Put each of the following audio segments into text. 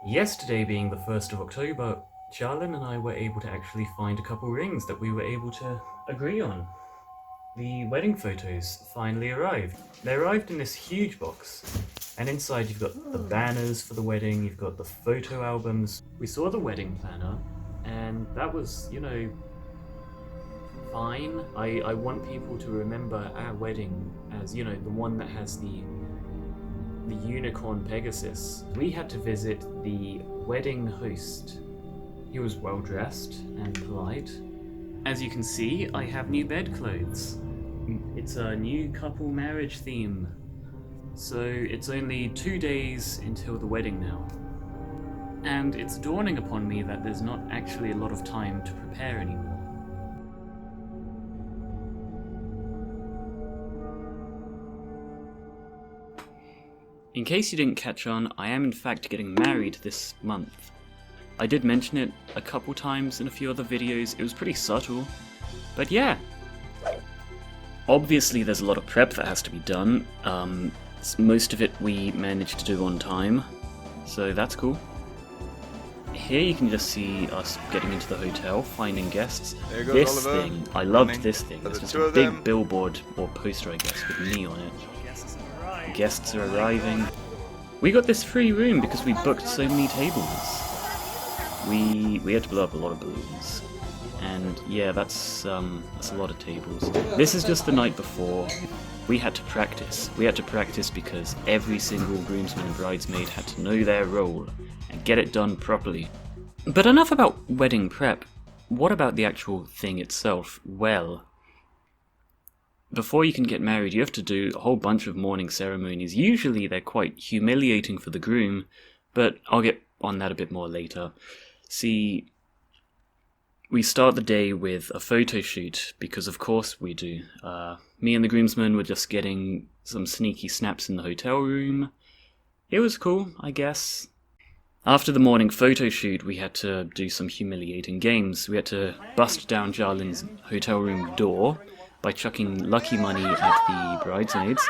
Yesterday being the 1st of October, Charlene and I were able to actually find a couple rings that we were able to agree on. The wedding photos finally arrived. They arrived in this huge box, and inside you've got the banners for the wedding, you've got the photo albums. We saw the wedding planner, and that was, fine. I want people to remember our wedding as, the one that has the unicorn Pegasus. We had to visit the wedding host. He was well dressed and polite. As you can see, I have new bedclothes. It's a new couple marriage theme. So it's only 2 days until the wedding now. And it's dawning upon me that there's not actually a lot of time to prepare anymore. In case you didn't catch on, I am in fact getting married this month. I did mention it a couple times in a few other videos, it was pretty subtle, but yeah. Obviously there's a lot of prep that has to be done, most of it we managed to do on time, so that's cool. Here you can just see us getting into the hotel, finding guests. This Oliver. thing, I loved this thing, There's it's just two a of big them. billboard, or poster I guess, with me on it. Guests are arriving. We got this free room because we booked so many tables. We had to blow up a lot of balloons. And yeah, that's a lot of tables. This is just the night before. We had to practice. We had to practice because every single groomsman and bridesmaid had to know their role and get it done properly. But enough about wedding prep. What about the actual thing itself? Well, before you can get married, you have to do a whole bunch of morning ceremonies. Usually they're quite humiliating for the groom, but I'll get on that a bit more later. See, we start the day with a photo shoot, because of course we do. Me and the groomsmen were just getting some sneaky snaps in the hotel room. It was cool, I guess. After the morning photo shoot, we had to do some humiliating games. We had to bust down Jarlin's hotel room door by chucking lucky money at the bridesmaids.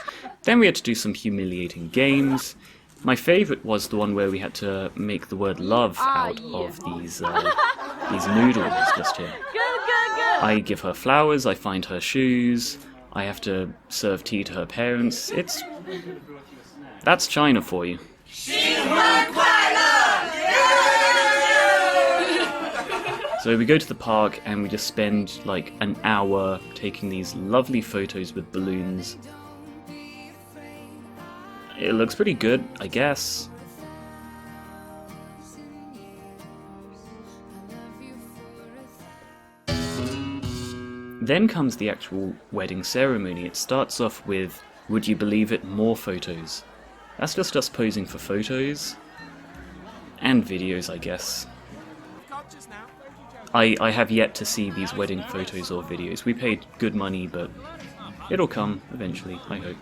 Then we had to do some humiliating games. My favourite was the one where we had to make the word love out of these noodles just here. I give her flowers, I find her shoes, I have to serve tea to her parents. That's China for you. So we go to the park and we just spend like an hour taking these lovely photos with balloons. It looks pretty good, I guess. Then comes the actual wedding ceremony. It starts off with, would you believe it, more photos. That's just us posing for photos. And videos, I guess. I have yet to see these wedding photos or videos. We paid good money, but it'll come eventually, I hope.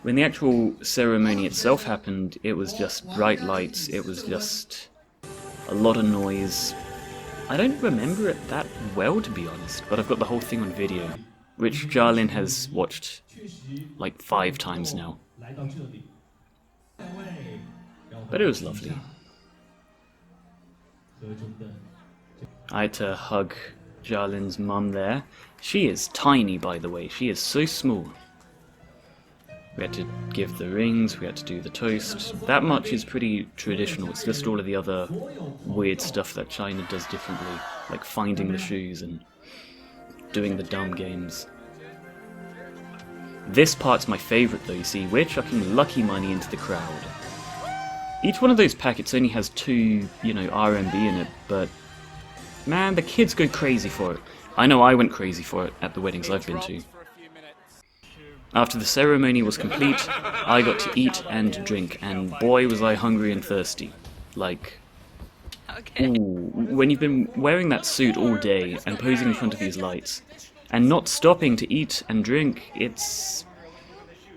When the actual ceremony itself happened, it was just bright lights, it was just a lot of noise. I don't remember it that well, to be honest, but I've got the whole thing on video, which Jarlin has watched like 5 times now. But it was lovely. I had to hug Jarlin's mum there. She is tiny, by the way, she is so small. We had to give the rings, we had to do the toast. That much is pretty traditional, it's just all of the other weird stuff that China does differently, like finding the shoes and doing the dumb games. This part's my favourite though, you see, we're chucking lucky money into the crowd. Each one of those packets only has 2, RMB in it, but man, the kids go crazy for it. I know I went crazy for it at the weddings I've been to. After the ceremony was complete, I got to eat and drink, and boy was I hungry and thirsty. Like, ooh, when you've been wearing that suit all day and posing in front of these lights, and not stopping to eat and drink, it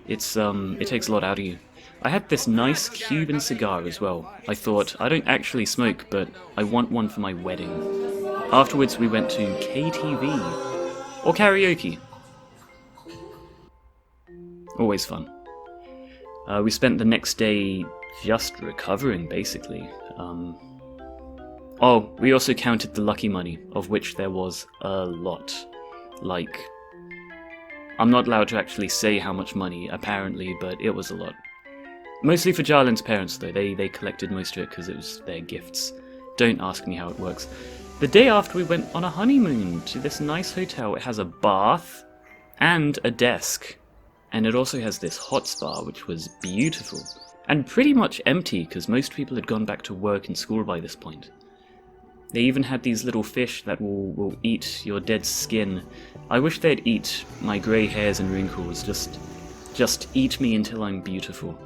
takes a lot out of you. I had this nice Cuban cigar as well. I thought, I don't actually smoke, but I want one for my wedding. Afterwards we went to KTV, or karaoke. Always fun. We spent the next day just recovering, basically. Oh, we also counted the lucky money, of which there was a lot. Like, I'm not allowed to actually say how much money, apparently, but it was a lot. Mostly for Jarlin's parents, though. They collected most of it because it was their gifts. Don't ask me how it works. The day after, we went on a honeymoon to this nice hotel. It has a bath and a desk. And it also has this hot spa, which was beautiful. And pretty much empty, because most people had gone back to work and school by this point. They even had these little fish that will eat your dead skin. I wish they'd eat my grey hairs and wrinkles. Just eat me until I'm beautiful.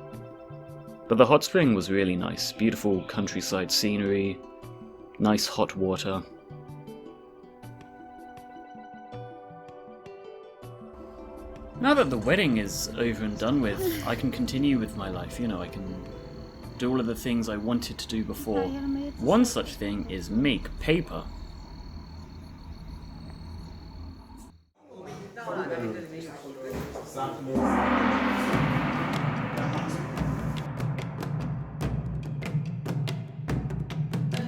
But the hot spring was really nice. Beautiful countryside scenery. Nice hot water. Now that the wedding is over and done with, I can continue with my life. You know, I can do all of the things I wanted to do before. One such thing is make paper.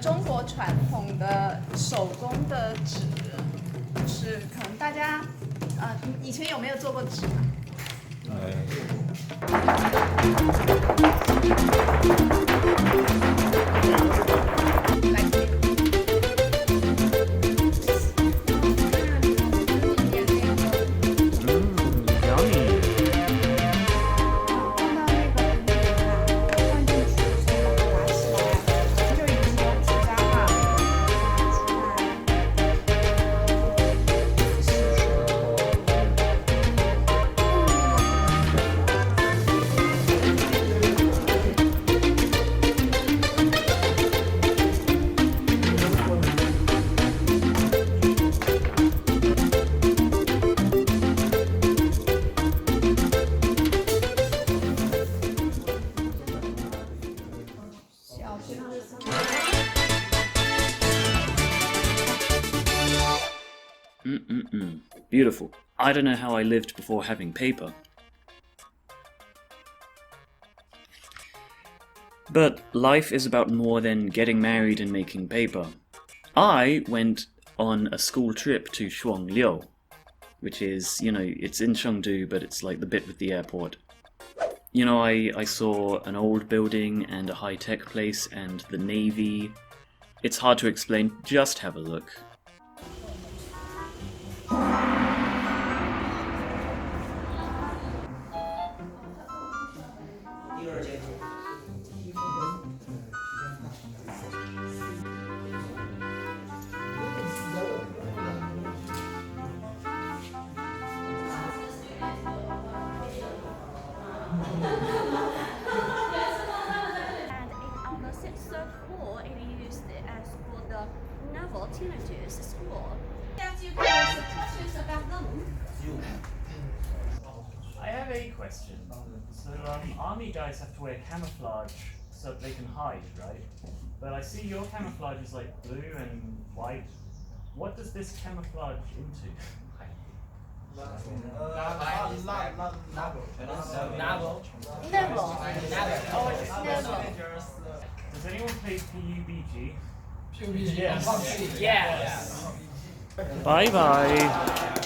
Chinese 传统的手工的纸，是可能大家以前有没有做过纸？Beautiful. I don't know how I lived before having paper. But life is about more than getting married and making paper. I went on a school trip to Shuangliu, which is, you know, it's in Chengdu, but it's like the bit with the airport. You know, I saw an old building and a high-tech place and the Navy. It's hard to explain, just have a look. I have a question. So, army guys have to wear camouflage so that they can hide, right? But I see your camouflage is like blue and white. What does this camouflage into? Does anyone play PUBG? Yes. Yes. Bye bye.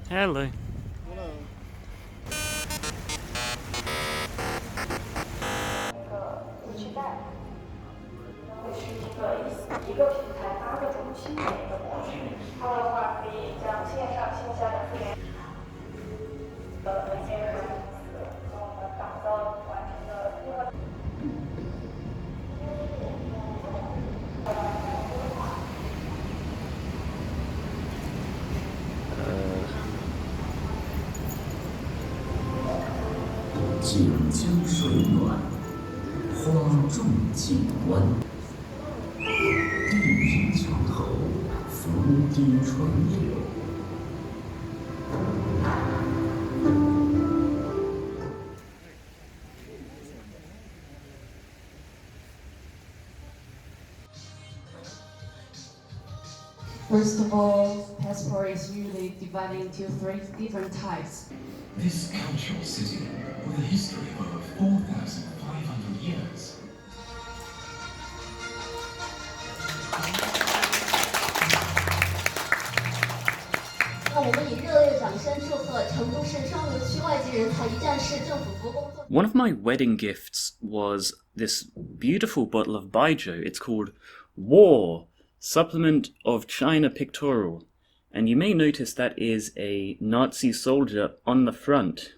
Hello. 井江水暖，花重锦湾。地平桥头，浮堤穿柳。First of all, passport is usually divided into 3 different types. This cultural city, with a history of over 4,500 years. One of my wedding gifts was this beautiful bottle of baijiu. It's called War, Supplement of China Pictorial. And you may notice that is a Nazi soldier on the front.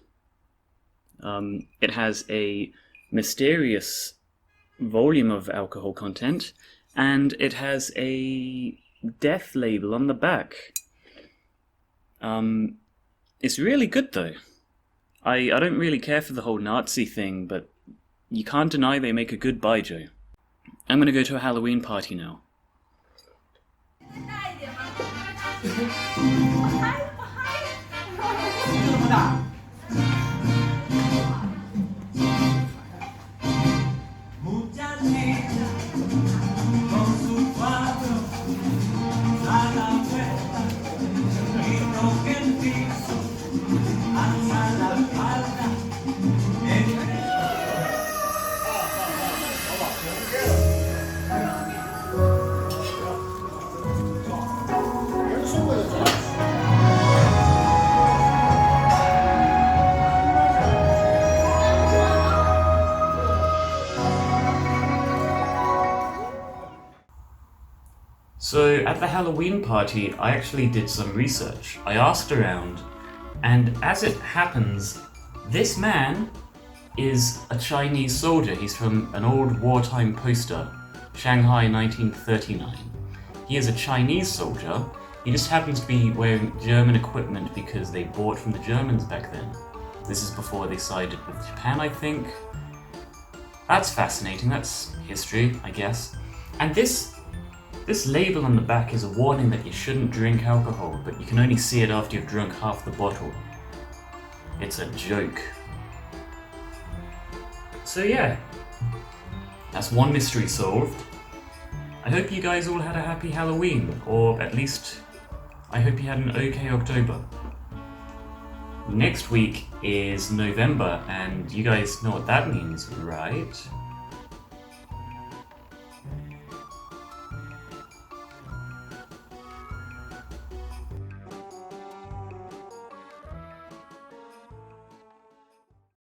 It has a mysterious volume of alcohol content, and it has a death label on the back. It's really good though. I don't really care for the whole Nazi thing, but you can't deny they make a good baijiu. I'm gonna go to a Halloween party now. So at the Halloween party, I actually did some research. I asked around, and as it happens, this man is a Chinese soldier. He's from an old wartime poster, Shanghai 1939. He is a Chinese soldier. He just happens to be wearing German equipment because they bought from the Germans back then. This is before they sided with Japan, I think. That's fascinating. That's history, I guess. And this label on the back is a warning that you shouldn't drink alcohol, but you can only see it after you've drunk half the bottle. It's a joke. So yeah, that's one mystery solved. I hope you guys all had a happy Halloween, or at least I hope you had an okay October. Next week is November, and you guys know what that means, right?